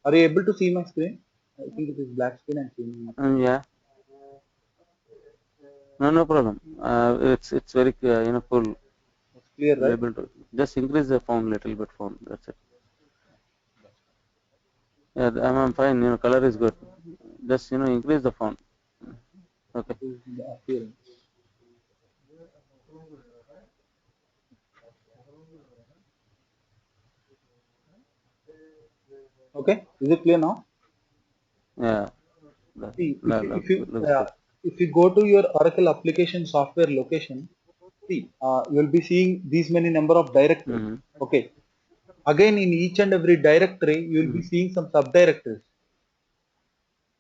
are you able to see my screen? I think it is black screen and seeing my screen. Yeah. No, no problem. It's very, full. It's clear, You're right? able to just increase the font little bit font. That's it. Yeah, I'm fine. Color is good. Just, increase the font. Okay. It is the appearance. Okay, is it clear now? Yeah. That, See, that looks good. if you go to your Oracle application software location, see, you'll be seeing these many number of directories. Mm-hmm. Okay, again in each and every directory, you'll be Mm-hmm. seeing some subdirectories.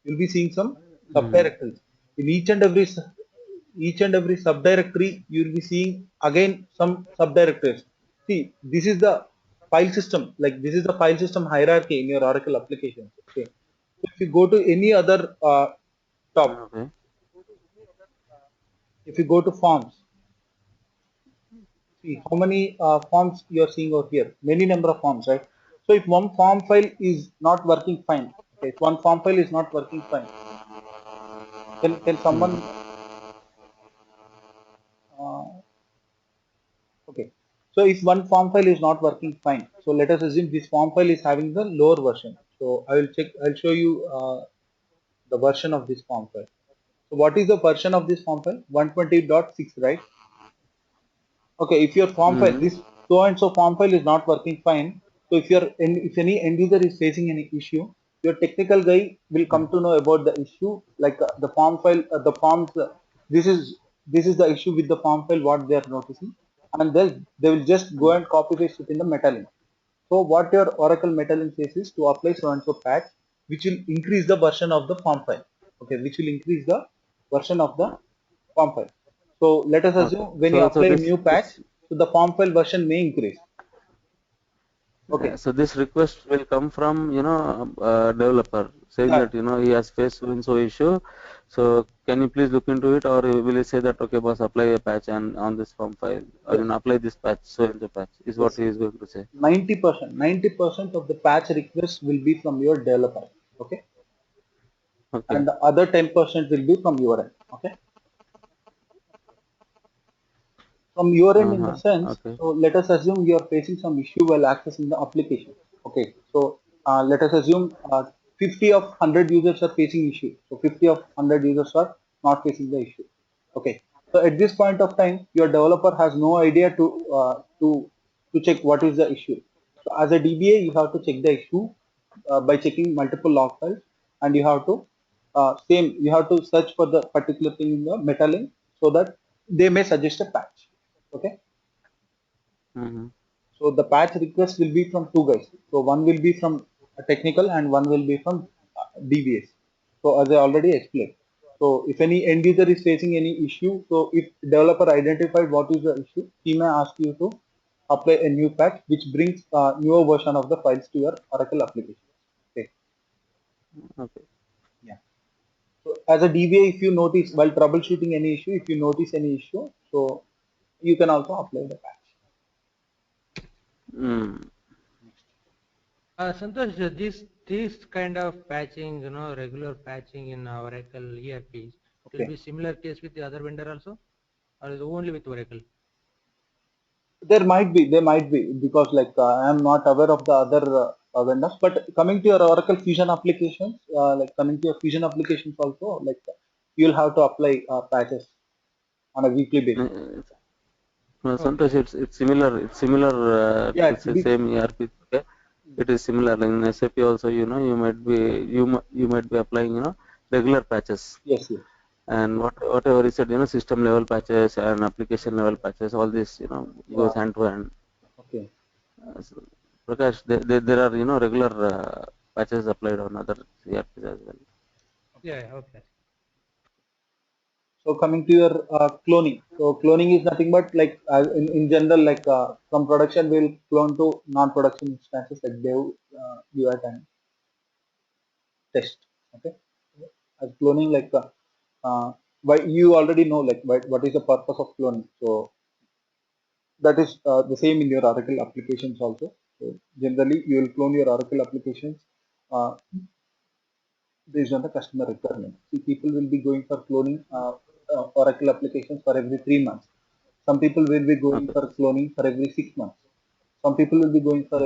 You'll be seeing some Mm-hmm. subdirectories. In each and every subdirectory, you'll be seeing again some subdirectories. See, this is the file system. Like this is the file system hierarchy in your Oracle applications. Okay. So if you go to any other top, Okay. if you go to forms, see how many forms you are seeing over here. Many number of forms, right? So if one form file is not working fine, okay, if one form file is not working fine, can someone Mm-hmm. uh, okay. So if one form file is not working fine, so let us assume this form file is having the lower version. So I'll show you the version of this form file. So what is the version of this form file? 120.6, right? Okay, if your form file, Mm-hmm. this so and so form file is not working fine. So if any end user is facing any issue, your technical guy will come to know about the issue, like the form file, the forms. This is this is the issue with the form file, what they are noticing, and then they will just go and copy paste it in the Metalink. So what your Oracle Metalink says is to apply so and so patch, which will increase the version of the form file. Okay, which will increase the version of the form file. So let us Okay. assume when you So apply a new patch, this so the form file version may increase. Okay. So this request will come from, developer saying Yeah. that, he has faced so and so issue. So can you please look into it, or will he say that, okay, boss, apply a patch and on this form file, or Yes. apply this patch, so and so patch is what Yes. he is going to say. 90% of the patch requests will be from your developer. Okay. Okay. And the other 10% will be from your end. Okay. From your end in the Uh-huh. sense, Okay. so let us assume you are facing some issue while accessing the application. Okay, so let us assume 50 of 100 users are facing issue. So 50 of 100 users are not facing the issue. Okay, so at this point of time, your developer has no idea to check what is the issue. So as a DBA, you have to check the issue by checking multiple log files, and you have to you have to search for the particular thing in the Metalink so that they may suggest a patch. Okay, Mm-hmm. so the patch request will be from two guys. So one will be from a technical and one will be from DBS. So as I already explained. So if any end user is facing any issue, so if developer identified what is the issue, he may ask you to apply a new patch which brings a newer version of the files to your Oracle application. Okay. Okay. Yeah. So as a DBA, if you notice while troubleshooting any issue, if you notice any issue, so you can also apply the patch. Mm. Santosh, this kind of patching, regular patching in Oracle ERPs, it will Okay. be similar case with the other vendor also, or is it only with Oracle? There might be, because like I am not aware of the other vendors. But coming to your Oracle Fusion applications, like coming to your Fusion applications also, like you'll have to apply patches on a weekly basis. Uh, No, Santosh, it's similar. It's similar Yeah, to the same ERP. Okay, it is similar. In SAP also, you might be applying regular patches, yes, yes. and whatever is said, system level patches and application level patches. All this Yeah. goes hand to hand. Okay. So, Prakash, there are regular patches applied on other ERPs as well. Yeah, yeah, okay. So coming to your cloning. So cloning is nothing but like in general, like from production we'll clone to non-production instances like dev, UAT and test. Okay. As cloning, like why you already know like what is the purpose of cloning. So that is the same in your Oracle applications also. So generally you will clone your Oracle applications uh, based on the customer requirement. See, people will be going for cloning Oracle applications for every 3 months. Some people will be going Okay, for cloning for every 6 months. Some people will be going for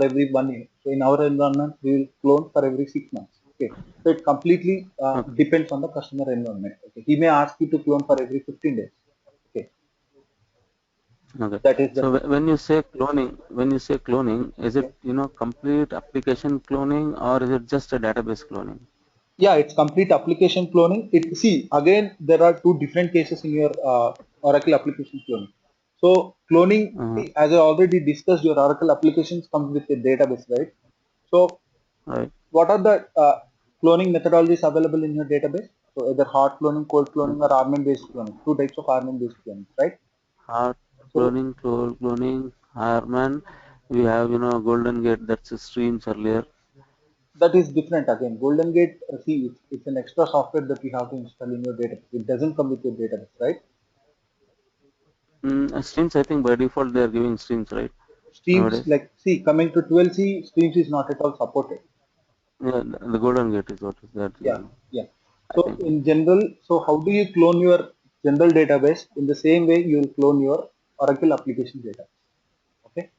every 1 year. So in our environment, we will clone for every 6 months. Okay. So it completely okay, depends on the customer environment. Okay. He may ask you to clone for every 15 days. Okay. okay. That is the So thing. when you say cloning, is it Okay. complete application cloning or is it just a database cloning? Yeah, it's complete application cloning. It see again there are two different cases in your Oracle application cloning. So cloning, Uh-huh. see, as I already discussed, your Oracle applications comes with a database, right? So Right. what are the cloning methodologies available in your database? So either hard cloning, cold cloning, or Armin based cloning. Two types of Armin based cloning, right? Hard So cloning, cold cloning, Harman. We have Golden Gate. That's a streams earlier. that is different again. Golden Gate, see, it's an extra software that you have to install in your database. It doesn't come with your database, right? Streams. I think by default they are giving streams, right? Streams, Nowadays. like, see, coming to 12c, Streams is not at all supported. Yeah, the Golden Gate is what is that Yeah, using. yeah. I So think. in general, so how do you clone your general database? In the same way, you will clone your Oracle application data. Okay.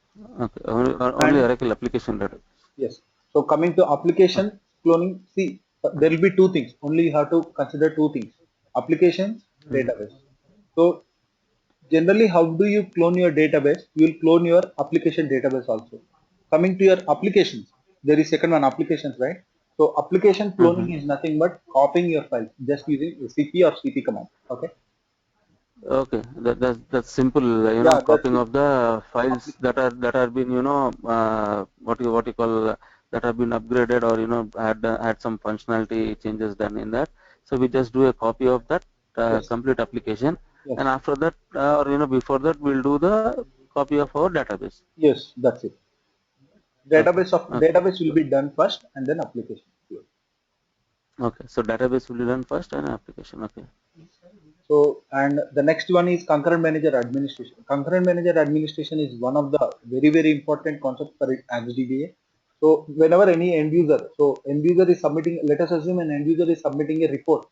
Okay. Only And Oracle application data. yes. So coming to Okay. application cloning, see, there will be two things. Only you have to consider two things: applications, Mm-hmm. database. So generally, how do you clone your database? You will clone your application database also. Coming to your applications, there is second one, applications, right? So application Mm-hmm. cloning is nothing but copying your files just using CP or CP command. Okay. Okay, that's simple. Yeah, that's Copying it. of the files Appli- that are been what you call that have been upgraded or had some functionality changes done in that. So we just do a copy of that yes, complete application, and yes, after that or before that we'll do the copy of our database. yes. That's it. Okay, okay, Database will be done first and then application. okay. So database will be done first and application. Okay, So, and the next one is concurrent manager administration. Concurrent manager administration is one of the very, very important concepts for it as DBA. So, whenever any end user, so end user is submitting, let us assume an end user is submitting a report.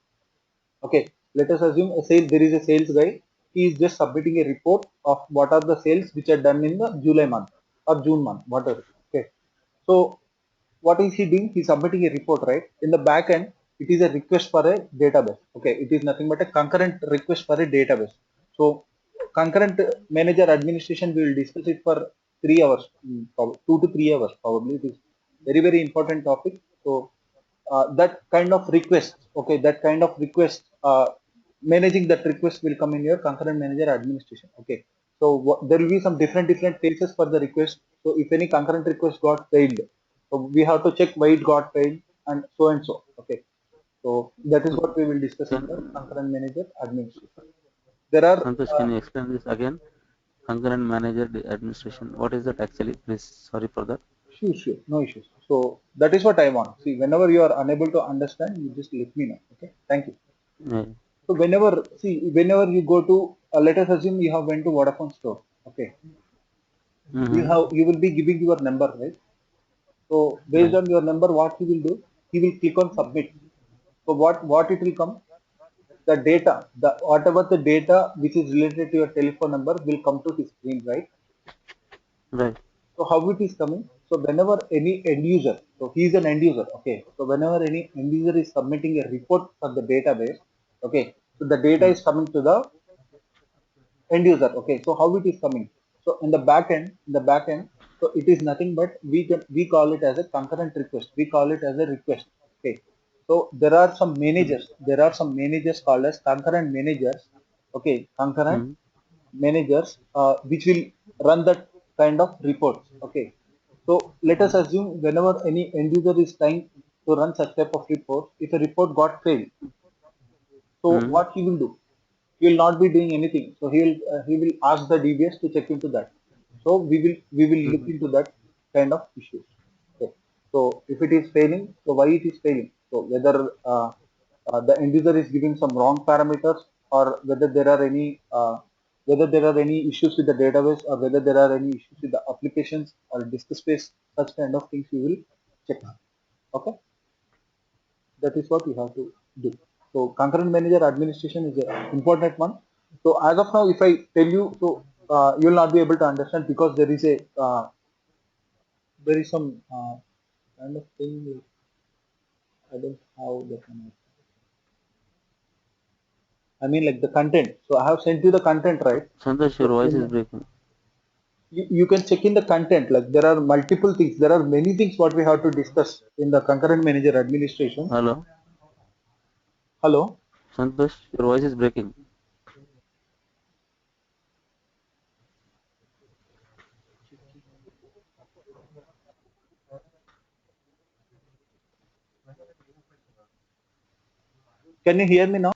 Okay, let us assume there is a sales guy. He is just submitting a report of what are the sales which are done in the July month or June month, whatever. Okay, so what is he doing? He's submitting a report, right? In the back end, it is a request for a database. Okay, it is nothing but a concurrent request for a database. So concurrent manager administration, we will discuss it for 3 hours, 2 to 3 hours probably. It is very, very important topic. So that kind of request, okay, that kind of request, managing that request will come in your concurrent manager administration. Okay, so there will be some different phases for the request. So if any concurrent request got failed, so we have to check why it got failed and so and so. Okay, so that is okay. what we will discuss in the Can concurrent manager administration. There are Santosh, can you explain this again? Concurrent manager administration. What is that actually? Please, sorry for that. sure, sure, no issues. So that is what I want. See, whenever you are unable to understand, you just let me know. Okay, thank you. Yeah. So whenever you go to, let us assume you have went to Vodafone store. Okay, Mm-hmm. you will be giving your number, right? So based Right. on your number, what he will do, he will click on submit. So what it will come, the data, the whatever the data which is related to your telephone number will come to his screen, right? Right. So how it is coming? So whenever any end user, so he is an end user, okay. So whenever any end user is submitting a report for the database, okay. So the data Mm. is coming to the end user. Okay, so how it is coming? So in the back end, so it is nothing but we call it as a concurrent request. We call it as a request. Okay, so there are some mm, managers. There are some managers called as concurrent managers. Okay, concurrent mm, managers which will run that kind of reports. Okay, so let us assume whenever any end user is trying to run such type of report, if a report got failed, so mm, what he will do? He will not be doing anything. So he will ask the DBS to check into that. So we will look mm, into that kind of issues. Okay. So if it is failing, so why it is failing? So whether the end user is giving some wrong parameters, or whether there are any issues with the database, or whether there are any issues with the applications or disk space, such kind of things you will check. Okay, that is what you have to do. So concurrent manager administration is an important one. So as of now, if I tell you, so you will not be able to understand, because there is some kind of thing. I don't have that one. I mean, like the content. So I have sent you the content, right? Santosh, your So voice is in, breaking. you can check in the content. Like there are multiple things. There are many things what we have to discuss in the concurrent manager administration. Hello, Hello. Santosh, your voice is breaking. Can you hear me now?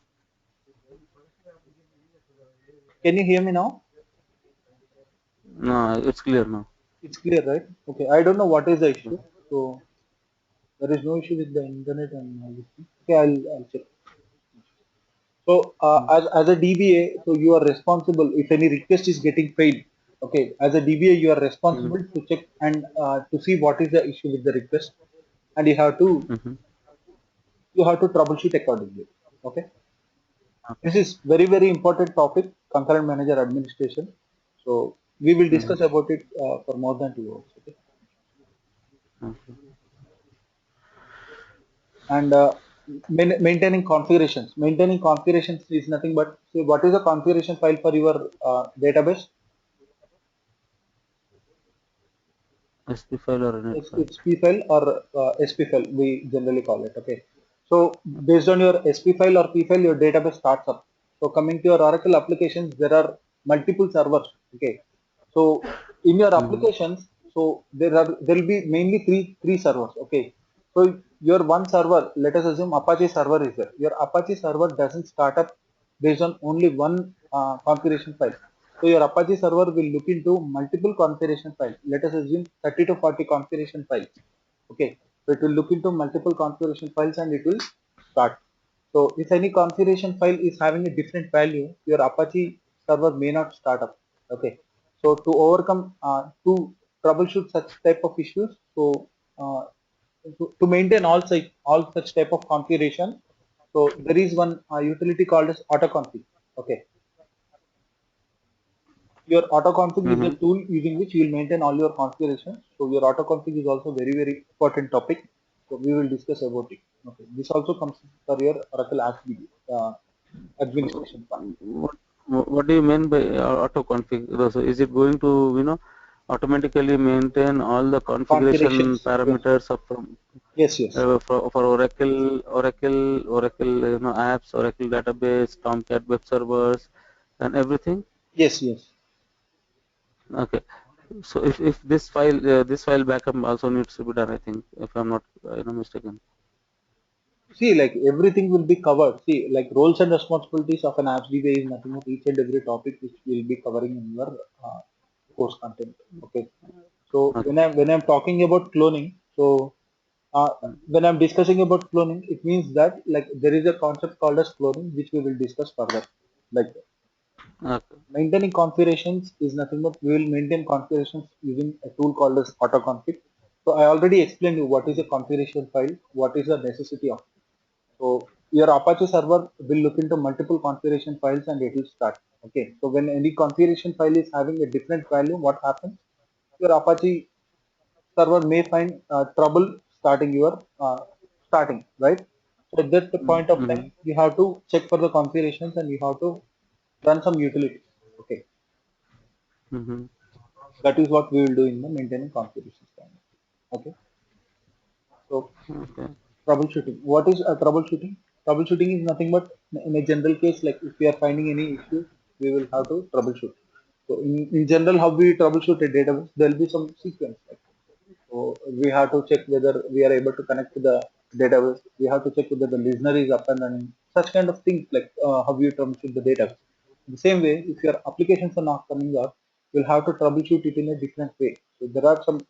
Can you hear me now? No, it's clear now. It's clear, right? Okay. I don't know what is the issue. So there is no issue with the internet and everything. Okay, I'll check. So Mm, as a DBA, so you are responsible if any request is getting failed. Okay, as a DBA, you are mm, responsible to check and to see what is the issue with the request, and mhm. you have to troubleshoot accordingly. Okay, Okay. this is very important topic, concurrent manager administration. So we will Mhm. discuss about it for more than 2 hours. Okay, Okay. and maintaining configurations. Maintaining configurations is nothing but, so what is the configuration file for your database? SP file or net file. It's P file or SP file, we generally call it. Okay, so based on your SP file or P file, your database starts up. So coming to your Oracle applications, there are multiple servers. Okay, so in your Mm, applications, so there will be mainly three servers. Okay, so your one server, let us assume Apache server is there. Your Apache server doesn't start up based on only one configuration file. So your Apache server will look into multiple configuration files. Let us assume 30 to 40 configuration files. Okay, so it will look into multiple configuration files and it will start. So if any configuration file is having a different value, your Apache server may not start up. Okay, so to overcome, to troubleshoot such type of issues, so to maintain all such type of configuration, so there is one utility called as autoconfig. Okay, your autoconfig is a mhm. tool using which you will maintain all your configurations. So your autoconfig is also very important topic. So we will discuss about it. Okay. This also comes for your Oracle administration part. What what do you mean by auto config? So is it going to, automatically maintain all the configuration Configurations. Yes. parameters of from Yes. for Oracle, apps, Oracle database, Tomcat web servers, and everything? Yes. Okay. So if this file backup also needs to be done, I think, if I'm not mistaken. See, like everything will be covered. See, like roles and responsibilities of an apps DBA is nothing but each and every topic which will be covering in your course content. Okay. So Okay. when I'm talking about cloning, so uh, Mm, when I'm discussing about cloning, it means that like there is a concept called as cloning, which we will discuss further. Like okay. maintaining configurations is nothing but we will maintain configurations using a tool called as autoconfig. So I already explained you what is a configuration file, what is the necessity of. So your Apache server will look into multiple configuration files and it will start. Okay. So when any configuration file is having a different value, what happens? Your Apache server may find trouble starting, right? So at that Mm, point of mhm. time, you have to check for the configurations and you have to run some utilities. Okay, Mm-hmm. that is what we will do in the maintaining configuration standard. Okay, so Okay. troubleshooting. What is a troubleshooting? Troubleshooting is nothing but in a general case, like if we are finding any issue, we will have to troubleshoot. So in general, how we troubleshoot a database, there will be some sequence. Like, so we have to check whether we are able to connect to the database. We have to check whether the listener is up and running. Such kind of things like how you troubleshoot the database. In the same way, if your applications are not coming up, you'll have to troubleshoot it in a different way. So there are some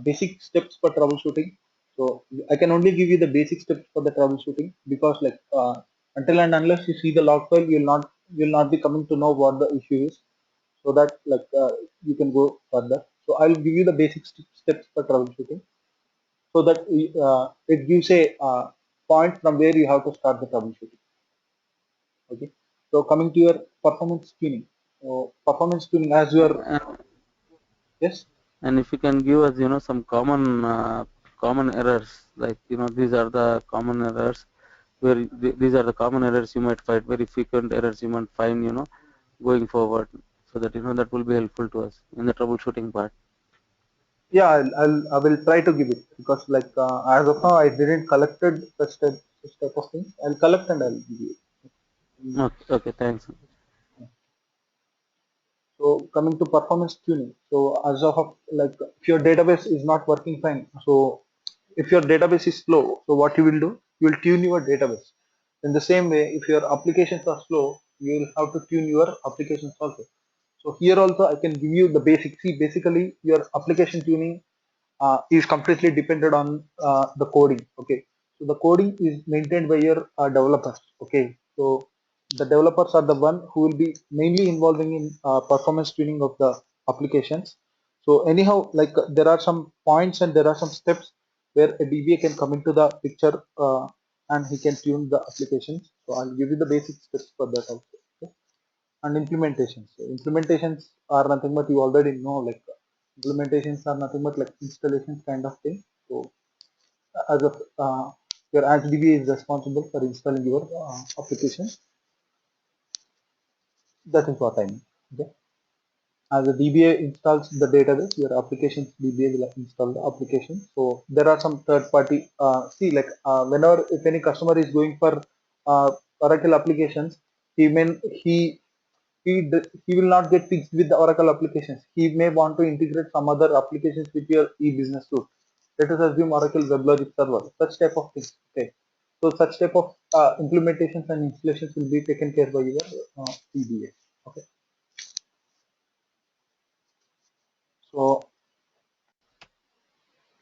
basic steps for troubleshooting. So I can only give you the basic steps for the troubleshooting because like until and unless you see the log file, you'll not be coming to know what the issue is. So that like you can go further. So I'll give you the basic steps for troubleshooting so that it gives a point from where you have to start the troubleshooting. Okay. So coming to your performance tuning. So performance tuning as your And, yes. and if you can give us, some common errors, like, these are the common errors where these are the common errors you might find, very frequent errors you might find, going forward, so that, that will be helpful to us in the troubleshooting part. Yeah, I will try to give it because like as of now I didn't collected such type of things. I'll collect and I'll give you. Okay, okay, thanks. So coming to performance tuning. So as of like if your database is not working fine, so if your database is slow, so what you will do, you will tune your database. In the same way, if your applications are slow, you will have to tune your applications also. So here also I can give you the basic. See, basically your application tuning is completely dependent on the coding. Okay, so the coding is maintained by your developers. Okay, so the developers are the one who will be mainly involving in performance tuning of the applications. So anyhow, like there are some points and there are some steps where a DBA can come into the picture and he can tune the applications. So I'll give you the basic steps for that also. Okay? And implementations. So implementations are nothing but you already know, like implementations are nothing but like installations kind of thing. So as a your Ansible DBA is responsible for installing your application. That is what I mean. Okay. As a DBA installs the database, your applications DBA will install the application. So there are some third party. See, like whenever if any customer is going for Oracle applications, he may he will not get fixed with the Oracle applications. He may want to integrate some other applications with your e-business suite. Let us assume Oracle Web Logic Server, such type of things. Okay. So such type of implementations and installations will be taken care by your DBA. Okay. So